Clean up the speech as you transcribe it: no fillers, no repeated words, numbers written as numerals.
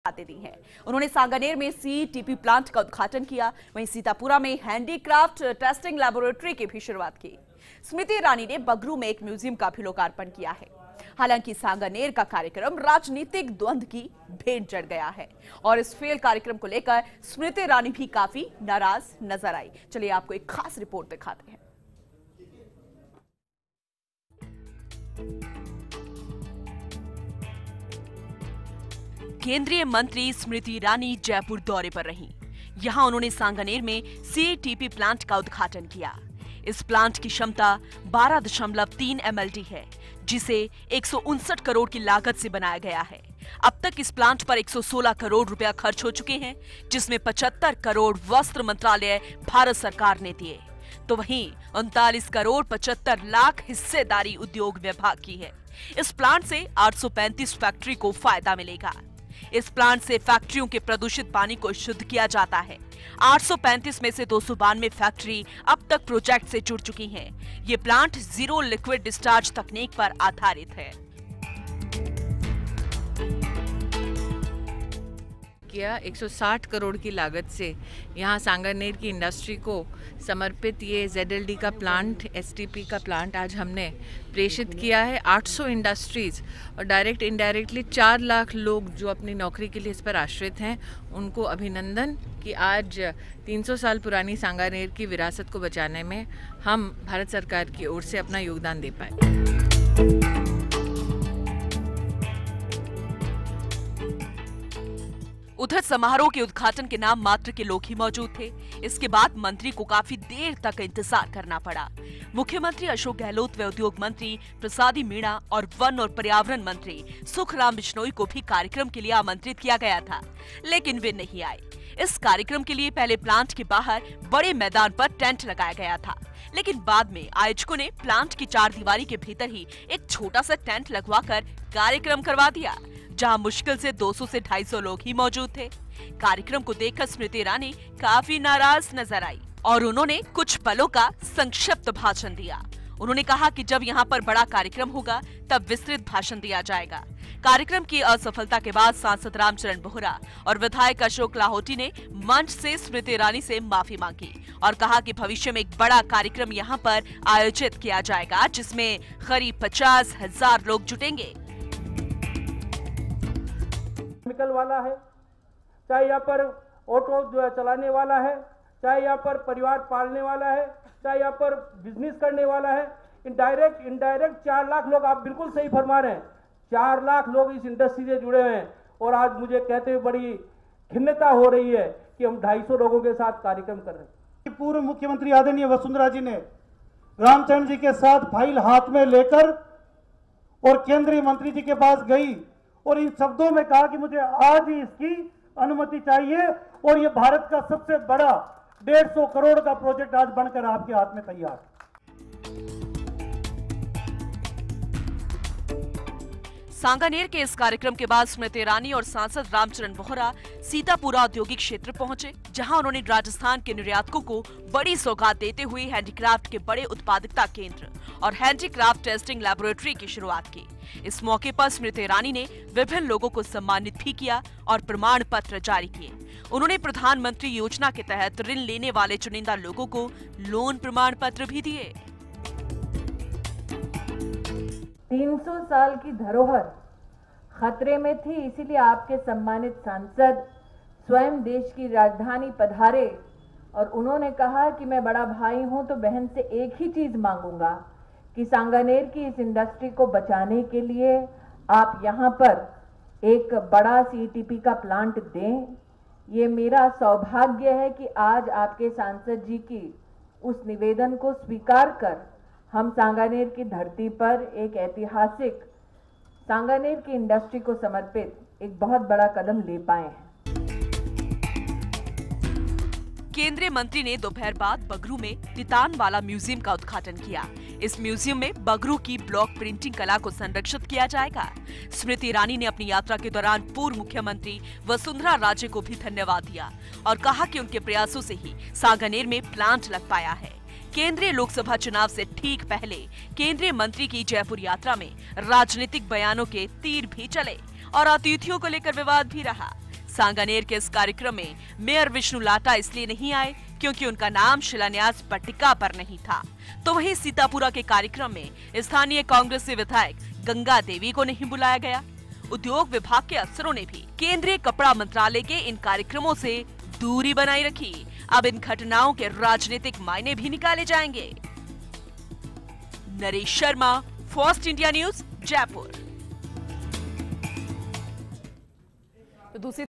बातें दी हैं। उन्होंने सांगानेर में सीटीपी प्लांट का उद्घाटन किया, वहीं सीतापुरा में हैंडीक्राफ्ट टेस्टिंग लैबोरेटरी की भी शुरुआत की। स्मृति ईरानी ने बगरू में एक म्यूजियम का भी लोकार्पण किया है। हालांकि सांगानेर का कार्यक्रम राजनीतिक द्वंद्व की भेंट चढ़ गया है और इस फेल कार्यक्रम को लेकर स्मृति ईरानी भी काफी नाराज नजर आई। चलिए आपको एक खास रिपोर्ट दिखाते हैं। केंद्रीय मंत्री स्मृति ईरानी जयपुर दौरे पर रहीं। यहां उन्होंने सांगानेर में सीटीपी प्लांट का उद्घाटन किया। इस प्लांट की क्षमता 12.3 MLD है, जिसे 159 करोड़ की लागत से बनाया गया है। अब तक इस प्लांट पर 116 करोड़ रुपया खर्च हो चुके हैं, जिसमें 75 करोड़ वस्त्र मंत्रालय भारत सरकार ने दिए, तो वहीं 39 करोड़ 75 लाख हिस्सेदारी उद्योग विभाग की है। इस प्लांट से 835 फैक्ट्री को फायदा मिलेगा। इस प्लांट से फैक्ट्रियों के प्रदूषित पानी को शुद्ध किया जाता है। 835 में से 292 फैक्ट्री अब तक प्रोजेक्ट से जुड़ चुकी हैं। ये प्लांट जीरो लिक्विड डिस्चार्ज तकनीक पर आधारित है। किया 160 करोड़ की लागत से यहाँ सांगानेर की इंडस्ट्री को समर्पित ये ZLD का प्लांट, STP का प्लांट आज हमने प्रेषित किया है। 800 इंडस्ट्रीज और डायरेक्ट इनडायरेक्टली 4 लाख लोग जो अपनी नौकरी के लिए इस पर आश्रित हैं, उनको अभिनंदन कि आज 300 साल पुरानी सांगानेर की विरासत को बचाने में हम भारत सरकार की ओर से अपना योगदान दे पाए। उधर समारोह के उद्घाटन के नाम मात्र के लोग ही मौजूद थे। इसके बाद मंत्री को काफी देर तक इंतजार करना पड़ा। मुख्यमंत्री अशोक गहलोत व उद्योग मंत्री प्रसादी मीणा और वन और पर्यावरण मंत्री सुखराम बिश्नोई को भी कार्यक्रम के लिए आमंत्रित किया गया था, लेकिन वे नहीं आए। इस कार्यक्रम के लिए पहले प्लांट के बाहर बड़े मैदान पर टेंट लगाया गया था, लेकिन बाद में आयोजकों ने प्लांट की चारदीवारी के भीतर ही एक छोटा सा टेंट लगवाकर कार्यक्रम करवा दिया, जहां मुश्किल से 200 से 250 लोग ही मौजूद थे। कार्यक्रम को देखकर स्मृति ईरानी काफी नाराज नजर आई और उन्होंने कुछ पलों का संक्षिप्त भाषण दिया। उन्होंने कहा कि जब यहां पर बड़ा कार्यक्रम होगा तब विस्तृत भाषण दिया जाएगा। कार्यक्रम की असफलता के बाद सांसद रामचरण बोहरा और विधायक अशोक लाहोटी ने मंच से स्मृति ईरानी से माफी मांगी और कहा कि भविष्य में एक बड़ा कार्यक्रम यहां पर आयोजित किया जाएगा, जिसमें करीब 50,000 लोग जुटेंगे। केमिकल वाला है, चाहे यहाँ पर ऑटो जो है चलाने वाला है, चाहे यहाँ पर परिवार पालने वाला है, चाहे यहाँ पर बिजनेस करने वाला है, इनडायरेक्ट 4 लाख लोग, आप बिल्कुल सही फरमा रहे हैं, 4 लाख लोग इस इंडस्ट्री से जुड़े हुए हैं। और आज मुझे कहते हुए बड़ी खिन्नता हो रही है कि हम 250 लोगों के साथ कार्यक्रम कर रहे हैं। पूर्व मुख्यमंत्री आदरणीय वसुंधरा जी ने रामचंद्र जी के साथ फाइल हाथ में लेकर और केंद्रीय मंत्री जी के पास गई और इन शब्दों में कहा कि मुझे आज ही इसकी अनुमति चाहिए और ये भारत का सबसे बड़ा 150 करोड़ का प्रोजेक्ट आज बनकर आपके हाथ में तैयार है। सांगानेर के इस कार्यक्रम के बाद स्मृति ईरानी और सांसद रामचरण बोहरा सीतापुरा औद्योगिक क्षेत्र पहुंचे, जहां उन्होंने राजस्थान के निर्यातकों को बड़ी सौगात देते हुए हैंडीक्राफ्ट के बड़े उत्पादकता केंद्र और हैंडीक्राफ्ट टेस्टिंग लैबोरेटरी की शुरुआत की। इस मौके पर स्मृति ईरानी ने विभिन्न लोगों को सम्मानित भी किया और प्रमाण पत्र जारी किए। उन्होंने प्रधानमंत्री योजना के तहत ऋण लेने वाले चुनिंदा लोगों को लोन प्रमाण पत्र भी दिए। 300 साल की धरोहर खतरे में थी, इसीलिए आपके सम्मानित सांसद स्वयं देश की राजधानी पधारे और उन्होंने कहा कि मैं बड़ा भाई हूं तो बहन से एक ही चीज मांगूंगा कि सांगानेर की इस इंडस्ट्री को बचाने के लिए आप यहां पर एक बड़ा CTP का प्लांट दें। ये मेरा सौभाग्य है कि आज आपके सांसद जी की उस निवेदन को स्वीकार कर हम सांगानेर की धरती पर एक ऐतिहासिक सांगानेर की इंडस्ट्री को समर्पित एक बहुत बड़ा कदम ले पाए हैं। केंद्रीय मंत्री ने दोपहर बाद बगरू में तितान वाला म्यूजियम का उद्घाटन किया। इस म्यूजियम में बगरू की ब्लॉक प्रिंटिंग कला को संरक्षित किया जाएगा। स्मृति ईरानी ने अपनी यात्रा के दौरान पूर्व मुख्यमंत्री वसुंधरा राजे को भी धन्यवाद दिया और कहा कि उनके प्रयासों से ही सांगानेर में प्लांट लग पाया है। केंद्रीय लोकसभा चुनाव से ठीक पहले केंद्रीय मंत्री की जयपुर यात्रा में राजनीतिक बयानों के तीर भी चले और अतिथियों को लेकर विवाद भी रहा। सांगानेर के इस कार्यक्रम में मेयर विष्णु लाटा इसलिए नहीं आए क्योंकि उनका नाम शिलान्यास पट्टिका पर नहीं था। तो वहीं सीतापुरा के कार्यक्रम में स्थानीय कांग्रेसी विधायक गंगा देवी को नहीं बुलाया गया। उद्योग विभाग के अफसरों ने भी केंद्रीय कपड़ा मंत्रालय के इन कार्यक्रमों से दूरी बनाई रखी। अब इन घटनाओं के राजनीतिक मायने भी निकाले जाएंगे। Naresh Sharma, first India news, Jaipur. तो दूसरी